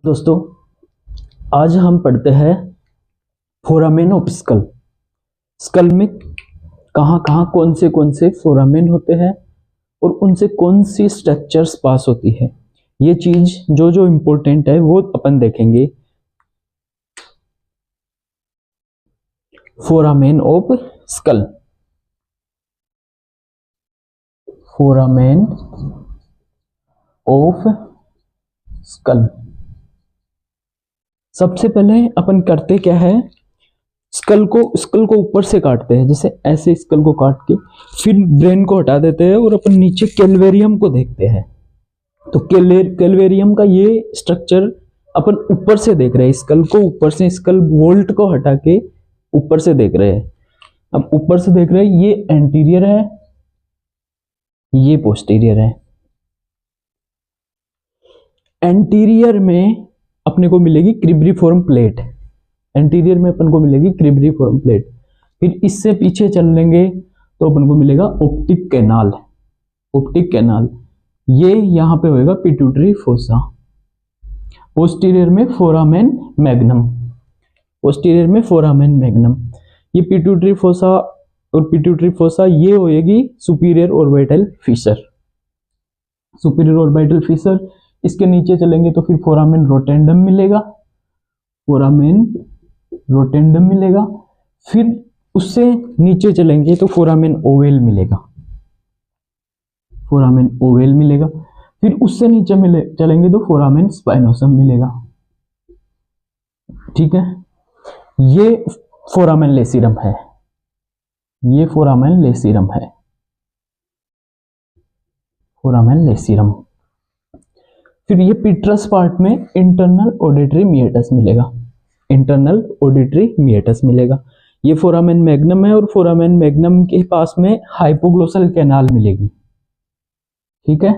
दोस्तों, आज हम पढ़ते हैं फोरामेन ऑफ स्कल। स्कल में कहाँ कहाँ कौन से फोरामेन होते हैं और उनसे कौन सी स्ट्रक्चर्स पास होती है। ये चीज जो जो इम्पोर्टेंट है वो अपन देखेंगे। Foramen of skull, foramen of skull. सबसे पहले अपन करते क्या है, स्कल को ऊपर से काटते हैं, जैसे ऐसे स्कल को काट के फिर ब्रेन को हटा देते हैं और अपन नीचे कैलवेरियम को देखते हैं। तो कैलवेरियम का ये स्ट्रक्चर अपन ऊपर से देख रहे हैं, स्कल को ऊपर से, स्कल वोल्ट को हटा के ऊपर से देख रहे हैं। अब ऊपर से देख रहे हैं, ये एंटीरियर है, ये पोस्टीरियर है। एंटीरियर में अपने को मिलेगी क्रिब्रिफॉर्म प्लेट, एंटीरियर में अपन को मिलेगी क्रिब्रिफॉर्म प्लेट। फिर इससे पीछे चल लेंगे तो अपन को मिलेगा ऑप्टिक कैनाल। ऑप्टिक कैनाल ये यहां पे होएगा पिट्यूटरी फोसा। पोस्टीरियर में फोरामेन मैग्नम, पोस्टीरियर में फोरामेन मैग्नम। ये पिट्यूटरी फोसा और पिट्यूटरी फोसा ये होएगी superior orbital Fisher, superior orbital Fisher. इसके नीचे चलेंगे तो फिर फोरामेन रोटेंडम मिलेगा, फोरामेन रोटेंडम मिलेगा। फिर उससे नीचे चलेंगे तो फोरामेन ओवेल मिलेगा, फोरामेन ओवेल मिलेगा। फिर उससे नीचे चलेंगे तो फोरामेन स्पाइनोसम मिलेगा। ठीक है, ये फोरामेन लेसीरम है, ये फोरामेन लेसीरम है, फोरामेन लेसीरम। फिर ये पिट्रस पार्ट में इंटरनल ऑडिटरी मिएटस मिलेगा, इंटरनल ऑडिटरी मिएटस मिलेगा। ये फोरामेन मैग्नम है और फोरामेन मैग्नम के पास में हाइपोग्लोसल कैनाल मिलेगी। ठीक है,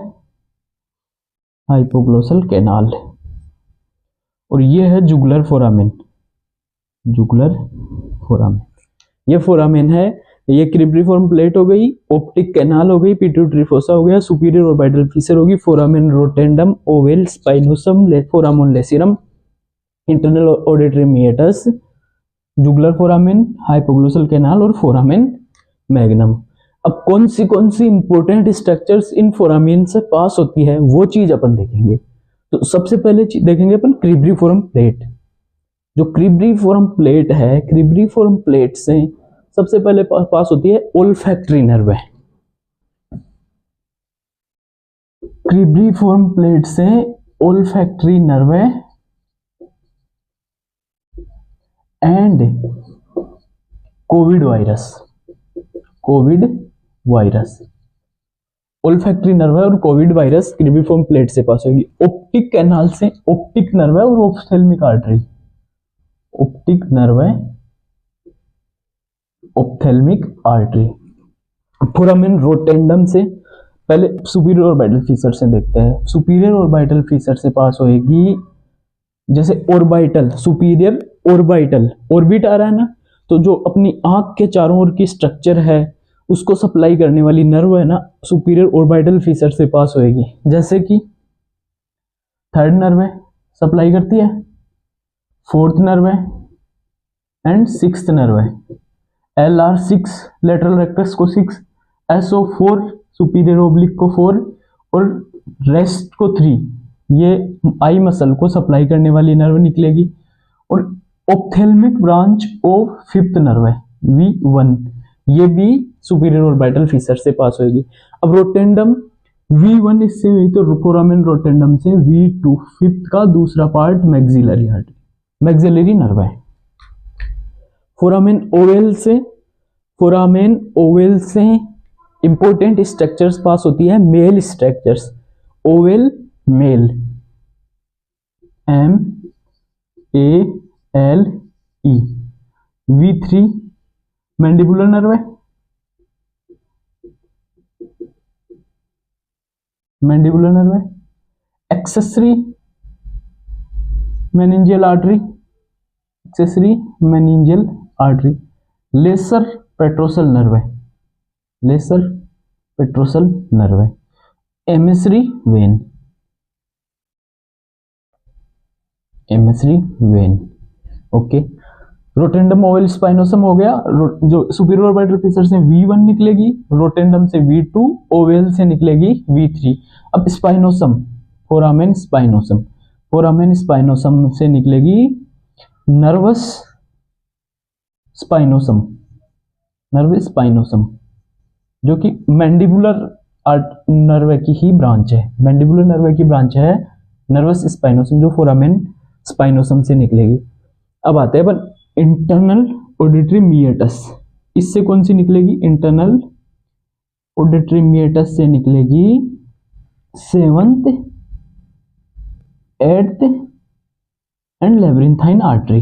हाइपोग्लोसल कैनाल। और ये है जुगुलर फोरामेन, जुगुलर फोरामेन। ये फोरामेन है, ये क्रिब्रिफॉर्म प्लेट हो गई, ऑप्टिक कैनाल हो गई, पिट्यूटरी फोसा हो गया, सुपीरियर ऑर्बिटल फिशर होगी, foramen rotundum, ovale, spinosum, foramen lacerum, internal auditory meatus, jugular foramen, hypoglossal canal और फोरामेन मैग्नम। अब कौन सी इंपॉर्टेंट स्ट्रक्चर्स इन फोरामेन से पास होती है वो चीज अपन देखेंगे। तो सबसे पहले देखेंगे अपन क्रिब्रिफॉर्म प्लेट। जो क्रिब्रिफॉर्म प्लेट है, क्रिब्रिफॉर्म प्लेट से सबसे पहले पास होती है ओल्फैक्टरी नर्व। क्रिब्रिफॉर्म प्लेट से olfactory nerve and covid virus, Covid virus. Olfactory nerve और कोविड वायरस क्रिब्रिफॉर्म प्लेट से पास होगी। ऑप्टिक कैनाल से ऑप्टिक नर्व और ophthalmic artery, optic nerve, ophthalmic artery. Foramen rotundum से पहले सुपीरियर ऑर्बिटल फिशर से देखते हैं। सुपीरियर ऑर्बिटल फिशर से पास होएगी, जैसे ऑर्बिटल, सुपीरियर ऑर्बिटल, ऑर्बिट आ रहा है ना, तो जो अपनी आंख के चारों ओर की स्ट्रक्चर है उसको सप्लाई करने वाली नर्व है ना, सुपीरियर ऑर्बिटल फिशर से पास होएगी। जैसे कि थर्ड नर्व सप्लाई करती है, fourth nerve and sixth nerve. LR6 lateral rectus को 6, SO4 सुपीरियर ओब्लिक को 4 और रेस्ट को 3। ये आई मसल को सप्लाई करने वाली नर्व निकलेगी। और ophthalmic branch of fifth nerve है V1, ये भी सुपीरियर ऑर्बिटल फिशर से पास होगी। अब रोटेंडम V1 इससे हुई तो फोरामेन रोटेंडम से V2, फिफ्थ का दूसरा part maxillary artery, maxillary nerve है। फोरामेन ओवेल से, फोरामेन ओवेल से इंपॉर्टेंट स्ट्रक्चर्स पास होती है, male structures, ovale male, MALE। V3 mandibular nerve है, मैंडिबुलर नर्व है। Accessory meningeal artery, accessory meningeal artery. Lesser petrosal nerve है, lesser petrosal nerve है। Emissary vein, emissary vein. Okay, rotundum ovale spinosum हो गया। जो superior orbital feature से V1 निकलेगी, रोटेंडम से V2, ओवेल से निकलेगी V3। अब spinosum, foramen spinosum, foramen spinosum से निकलेगी नर्वस स्पाइनोसम, नर्वस स्पाइनोसम, जो कि मैंडिबुलर नर्व की ही ब्रांच है, मैंडिबुलर नर्व की ब्रांच है नर्वस स्पाइनोसम, जो फोरामेन स्पाइनोसम से निकलेगी। अब आते हैं अपन इंटरनल ऑडिटरी मिएटस, इससे कौन सी निकलेगी? इंटरनल ऑडिटरी मिएटस से निकलेगी 7th, 8th and लेब्रिंथाइन artery.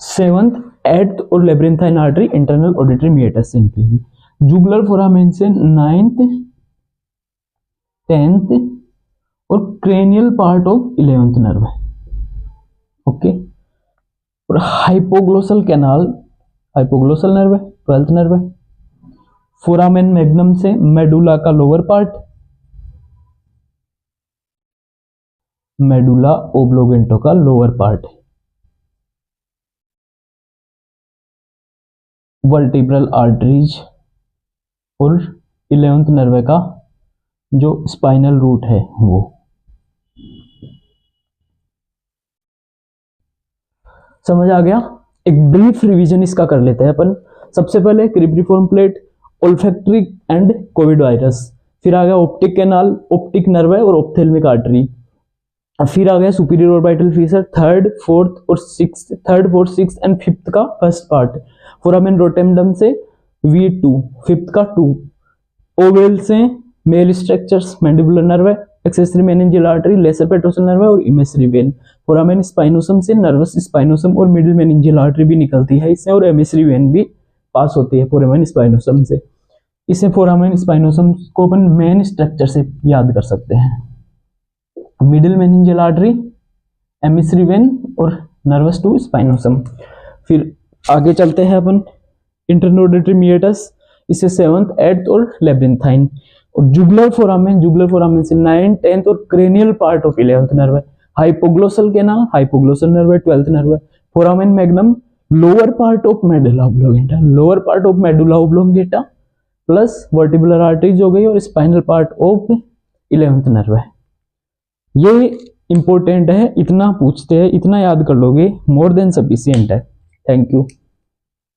7th, 8th और लेब्रिंथाइन आर्टरी इंटरनल ऑडिटरी मिएटस से निकलेगी। जुगुलर फोरामेन से 9th, 10th और cranial part of 11th nerve है। ओके, और हाइपोग्लोसल कैनाल, हाइपोग्लोसल नर्व है, 12th नर्व है। फोरामेन मैग्नम से मेडुला का लोअर पार्ट, मेडुला ओब्लोगेंटो का लोअर पार्ट। वर्टिब्रल आर्टरीज और 11th नर्व का जो स्पाइनल रूट है वो। समझ आ गया? एक ब्रीफ रिवीजन इसका कर लेते हैं अपन। सबसे पहले cribriform plate, olfactory and covid virus, फिर आ गया ऑप्टिक कैनाल, ऑप्टिक नर्व और ऑप्थेल्मिक आर्टरी, फिर आ गया superior orbital fissure, third, fourth, sixth and fifth का फर्स्ट पार्ट। फोरामेन रोटेंडम से V2, फिफ्थ का 2, ओवेल से मेल structures, mandibular nerve, accessory meningeal artery, lesser petrosal nerve और इमेसरी वेन। फोरामेन स्पाइनोसम से नर्वस स्पाइनोसम और मिडिल मेनिंजियल आर्टरी भी निकलती है इससे, और इमेसरी वेन भी पास होती है फोरामेन स्पाइनोसम से। इसे फोरामेन स्पाइनोसम को अपन मेन स्ट्रक्चर से याद कर सकते हैं, middle meningeal artery, emissary when और नर्वस टू स्पाइनोसम। फिर आगे चलते हैं अपन इंटरनल ऑडिटरी मिएटस, इसे 7th, 8th और लेब्रिंथाइन। और जुगुलर फोरामेन से 9th, 10th और cranial part of 11th nerve है। Hypoglossal canal, hypoglossal nerve 12th nerve है। Foramen magnum lower part of medulla oblongata, lower part of medulla oblongata plus vertebral arteries हो गई, और spinal part of 11th nerve है। ये important है, इतना पूछते हैं, इतना याद कर लोगे मोर देन सफिशिएंट है। Thank you.